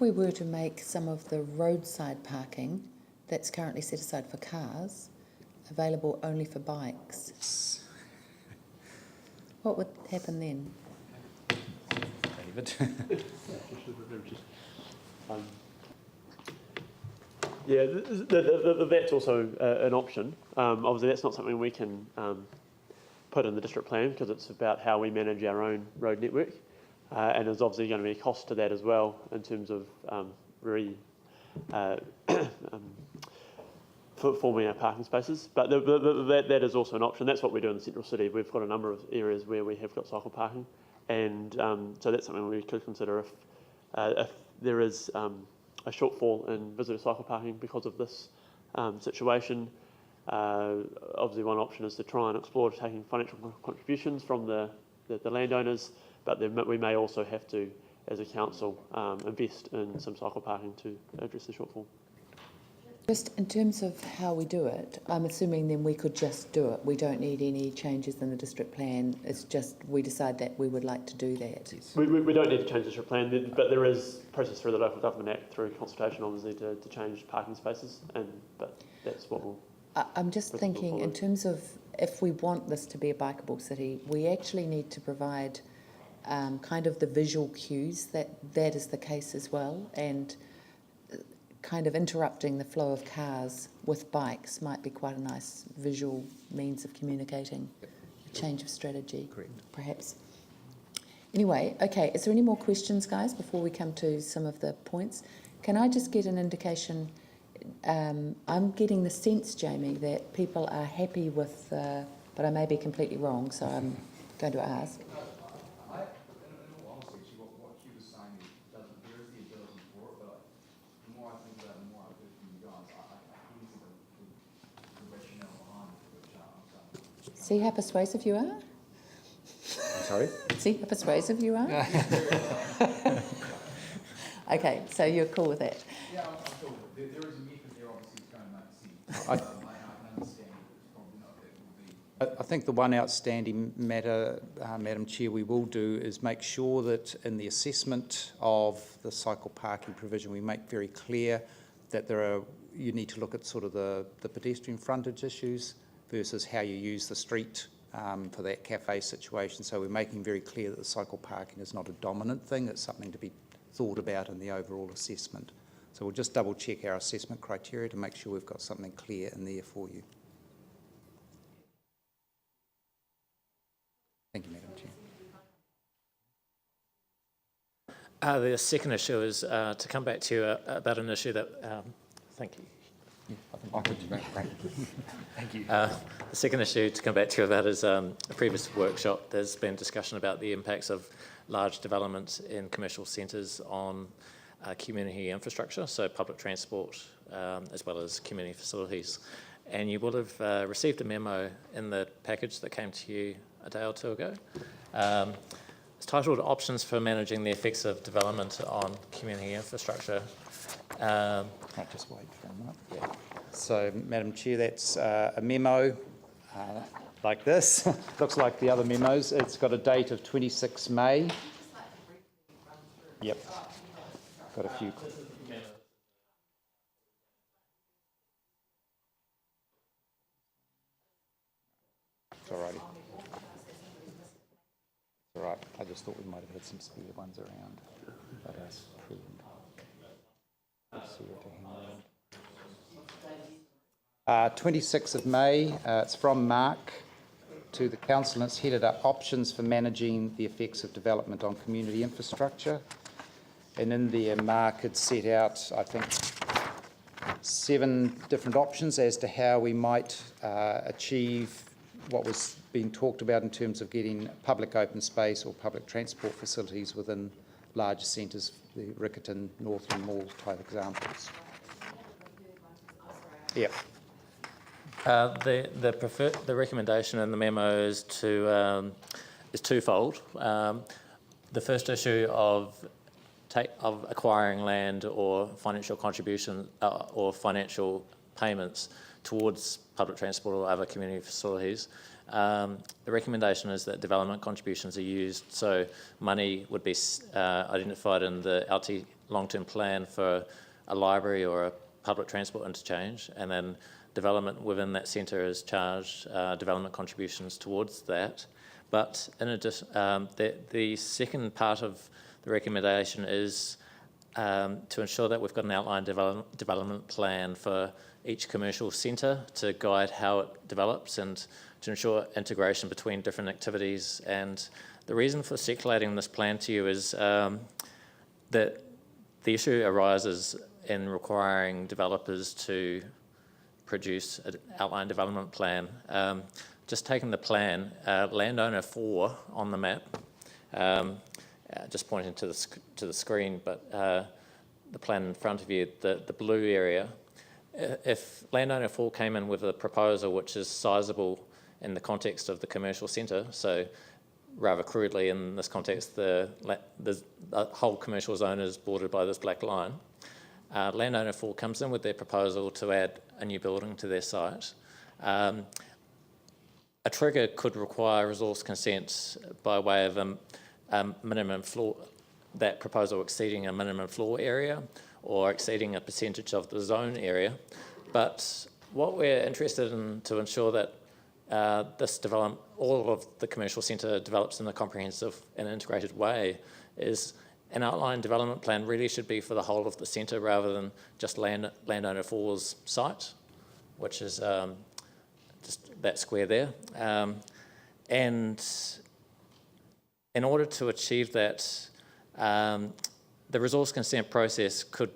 if we were to make some of the roadside parking that's currently set aside for cars available only for bikes, what would happen then? David? Yeah, that's also an option. Obviously, that's not something we can put in the district plan because it's about how we manage our own road network. And there's obviously going to be a cost to that as well in terms of forming our parking spaces. But that is also an option. That's what we do in the central city. We've got a number of areas where we have got cycle parking. And so that's something we could consider if there is a shortfall in visitor cycle parking because of this situation. Obviously, one option is to try and explore taking financial contributions from the landowners, but then we may also have to, as a council, invest in some cycle parking to address the shortfall. Just in terms of how we do it, I'm assuming then we could just do it. We don't need any changes in the district plan. It's just we decide that we would like to do that. Yes. We don't need to change the district plan, but there is a process through the Local Government Act, through consultation, obviously, to change parking spaces, but that's what we'll... I'm just thinking in terms of if we want this to be a bikeable city, we actually need to provide kind of the visual cues that is the case as well, and kind of interrupting the flow of cars with bikes might be quite a nice visual means of communicating a change of strategy. Correct. Perhaps. Anyway, okay, is there any more questions, guys, before we come to some of the points? Can I just get an indication? I'm getting the sense, Jamie, that people are happy with, but I may be completely wrong, so I'm going to ask. See how persuasive you are? I'm sorry? See how persuasive you are? Okay, so you're cool with that? Yeah, I'm cool. There is a method there, obviously, it's going to make sense. I can understand it's probably not that will be. I think the one outstanding matter, Madam Chair, we will do is make sure that in the assessment of the cycle parking provision, we make very clear that you need to look at sort of the pedestrian frontage issues versus how you use the street for that cafe situation. So we're making very clear that the cycle parking is not a dominant thing, it's something to be thought about in the overall assessment. So we'll just double check our assessment criteria to make sure we've got something clear in there for you. Thank you, Madam Chair. The second issue is to come back to you about an issue that, thank you. Thank you. The second issue to come back to you about is a previous workshop. There's been discussion about the impacts of large developments in commercial centres on community infrastructure, so public transport as well as community facilities. And you will have received a memo in the package that came to you a day or two ago. It's titled Options for Managing the Effects of Development on Community Infrastructure. I'll just wait for a minute. Yeah. So, Madam Chair, that's a memo like this. Looks like the other memos. It's got a date of 26 May. Yep. Got a few. It's all righty. It's all right. I just thought we might have had some spare ones around. But that's prudent. Let's see what they have. 26th of May, it's from Mark to the Council, and it's headed up Options for Managing the Effects of Development on Community Infrastructure. And in there, Mark had set out, I think, 7 different options as to how we might achieve what was being talked about in terms of getting public open space or public transport facilities within larger centres, the Riccarton, Northland Mall type examples. Yeah. The recommendation in the memo is twofold. The first issue of acquiring land or financial contribution or financial payments towards public transport or other community facilities The recommendation is that development contributions are used, so money would be identified in the LT long-term plan for a library or a public transport interchange, and then development within that centre is charged development contributions towards that. But in addition, the second part of the recommendation is to ensure that we've got an outline development plan for each commercial centre to guide how it develops and to ensure integration between different activities. And the reason for circulating this plan to you is that the issue arises in requiring developers to produce an outline development plan. Just taking the plan, landowner 4 on the map, just pointing to the screen, but the plan in front of you, the blue area, if landowner 4 came in with a proposal which is sizable in the context of the commercial centre, so rather crudely in this context, the whole commercial zone is bordered by this black line. Landowner 4 comes in with their proposal to add a new building to their site. A trigger could require resource consent by way of a minimum floor, that proposal exceeding a minimum floor area or exceeding a percentage of the zone area. But what we're interested in to ensure that all of the commercial centre develops in a comprehensive and integrated way is an outline development plan really should be for the whole of the centre rather than just landowner 4's site, which is just that square there. And in order to achieve that, the resource consent process could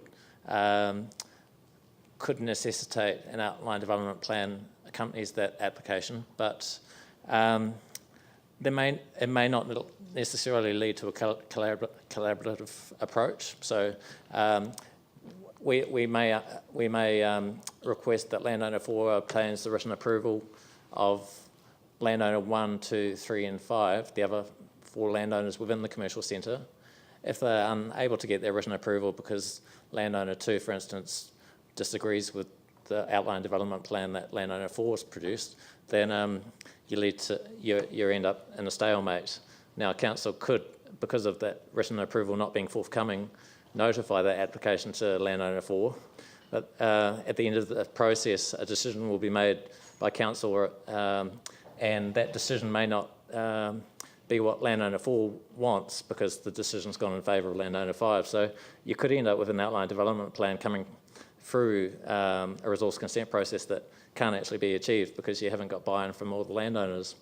necessitate an outline development plan accompanies that application, but it may not necessarily lead to a collaborative approach. So we may request that landowner 4 obtains the written approval of landowner 1, 2, 3 and 5, the other 4 landowners within the commercial centre. If they're unable to get their written approval because landowner 2, for instance, disagrees with the outline development plan that landowner 4 has produced, then you end up in a stalemate. Now, council could, because of that written approval not being forthcoming, notify that application to landowner 4. But at the end of the process, a decision will be made by council, and that decision may not be what landowner 4 wants because the decision's gone in favour of landowner 5. So you could end up with an outline development plan coming through a resource consent process that can't actually be achieved because you haven't got buy-in from all the landowners.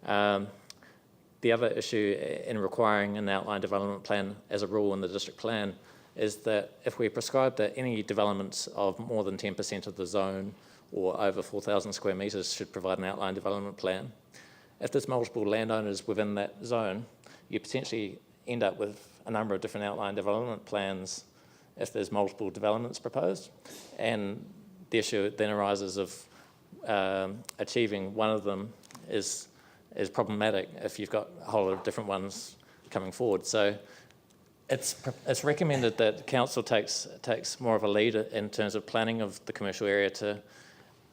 The other issue in requiring an outline development plan as a rule in the district plan is that if we prescribe that any developments of more than 10% of the zone or over 4,000 square metres should provide an outline development plan, if there's multiple landowners within that zone, you potentially end up with a number of different outline development plans if there's multiple developments proposed. And the issue then arises of achieving one of them is problematic if you've got a whole lot of different ones coming forward. So it's recommended that council takes more of a lead in terms of planning of the commercial area to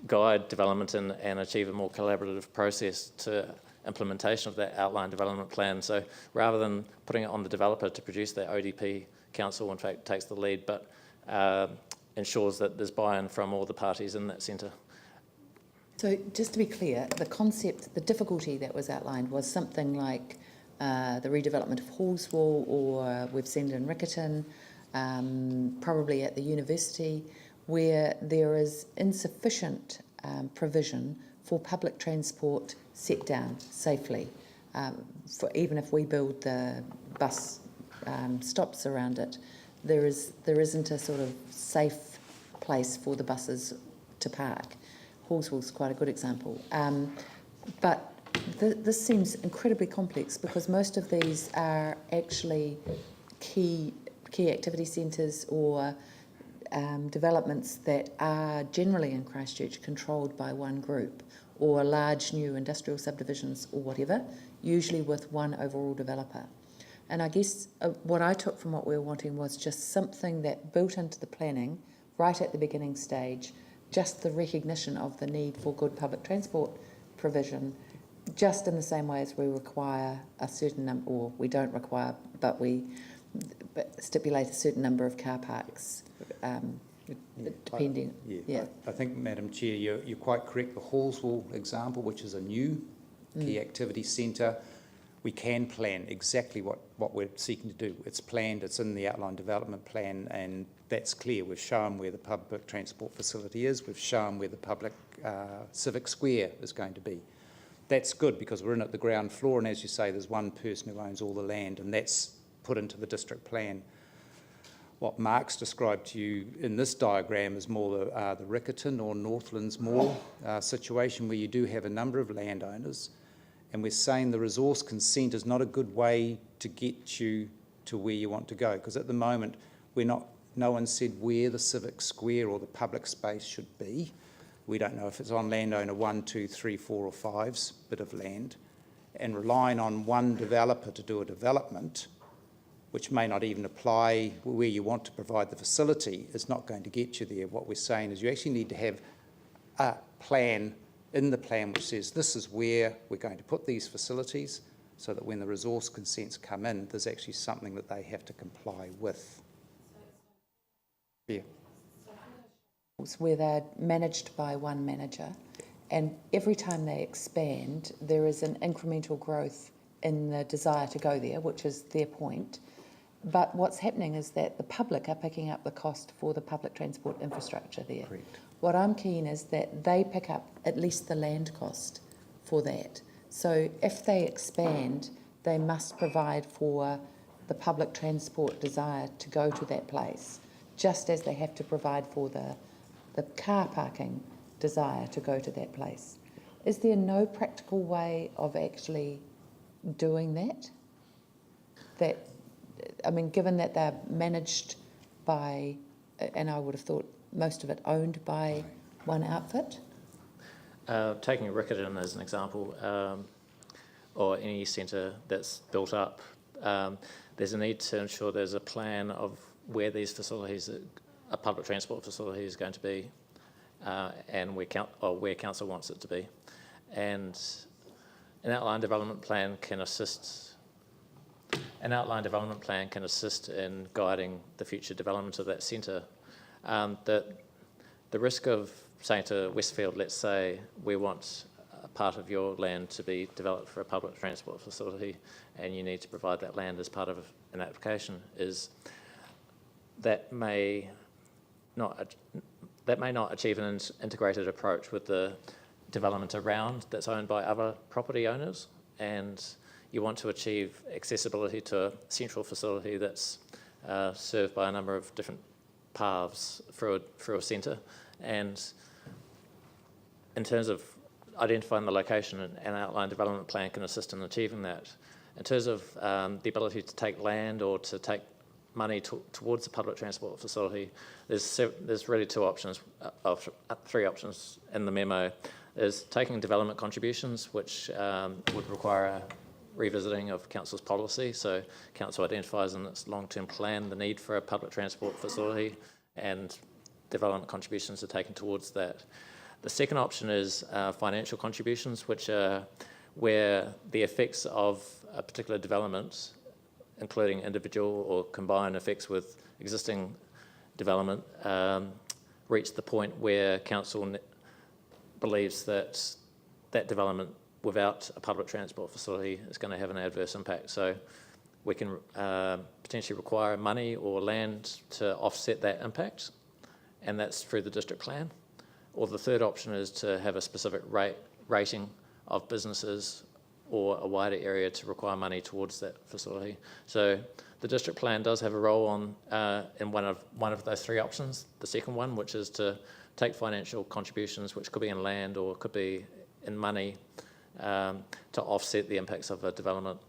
guide development and achieve a more collaborative process to implementation of that outline development plan. So rather than putting it on the developer to produce that ODP, council in fact takes the lead, but ensures that there's buy-in from all the parties in that centre. So just to be clear, the concept, the difficulty that was outlined was something like the redevelopment of Hallswell, or we've seen it in Riccarton, probably at the university, where there is insufficient provision for public transport set down safely. For even if we build the bus stops around it, there isn't a sort of safe place for the buses to park. Hallswell's quite a good example. But this seems incredibly complex because most of these are actually key activity centres or developments that are generally in Christchurch controlled by one group, or large new industrial subdivisions or whatever, usually with one overall developer. And I guess what I took from what we were wanting was just something that built into the planning right at the beginning stage, just the recognition of the need for good public transport provision just in the same way as we require a certain number, or we don't require, but we stipulate a certain number of car parks, depending. I think, Madam Chair, you're quite correct. The Hallsville example, which is a new key activity centre, we can plan exactly what we're seeking to do. It's planned, it's in the outline development plan, and that's clear. We've shown where the public transport facility is, we've shown where the public civic square is going to be. That's good because we're in at the ground floor, and as you say, there's one person who owns all the land, and that's put into the district plan. What Mark's described to you in this diagram is more the Riccarton or Northlands Mall situation, where you do have a number of landowners, and we're saying the resource consent is not a good way to get you to where you want to go, because at the moment no one said where the civic square or the public space should be. We don't know if it's on landowner 1, 2, 3, 4 or 5's bit of land, and relying on one developer to do a development, which may not even apply where you want to provide the facility, is not going to get you there. What we're saying is you actually need to have a plan in the plan which says this is where we're going to put these facilities, so that when the resource consents come in, there's actually something that they have to comply with. Yeah. Where they're managed by one manager, and every time they expand, there is an incremental growth in the desire to go there, which is their point. But what's happening is that the public are picking up the cost for the public transport infrastructure there. Correct. What I'm keen is that they pick up at least the land cost for that. So if they expand, they must provide for the public transport desire to go to that place, just as they have to provide for the car parking desire to go to that place. Is there no practical way of actually doing that? Given that they're managed by, and I would have thought most of it owned by one outfit? Taking Riccarton as an example, or any centre that's built up, there's a need to ensure there's a plan of where these facilities, a public transport facility is going to be, and where council wants it to be. And an outline development plan can assist in guiding the future development of that centre. The risk of saying to Westfield, let's say, we want a part of your land to be developed for a public transport facility, and you need to provide that land as part of an application, is that may not achieve an integrated approach with the development around that's owned by other property owners, and you want to achieve accessibility to a central facility that's served by a number of different paths through a centre. And in terms of identifying the location, an outline development plan can assist in achieving that. In terms of the ability to take land or to take money towards the public transport facility, there's really three options in the memo. Is taking development contributions, which would require a revisiting of council's policy. So council identifies in its long-term plan the need for a public transport facility, and development contributions are taken towards that. The second option is financial contributions, which are where the effects of a particular development, including individual or combined effects with existing development, reach the point where council believes that development without a public transport facility is going to have an adverse impact. So we can potentially require money or land to offset that impact, and that's through the district plan. Or the third option is to have a specific rating of businesses or a wider area to require money towards that facility. So the district plan does have a role on in one of those three options. The second one, which is to take financial contributions, which could be in land or could be in money, to offset the impacts of a development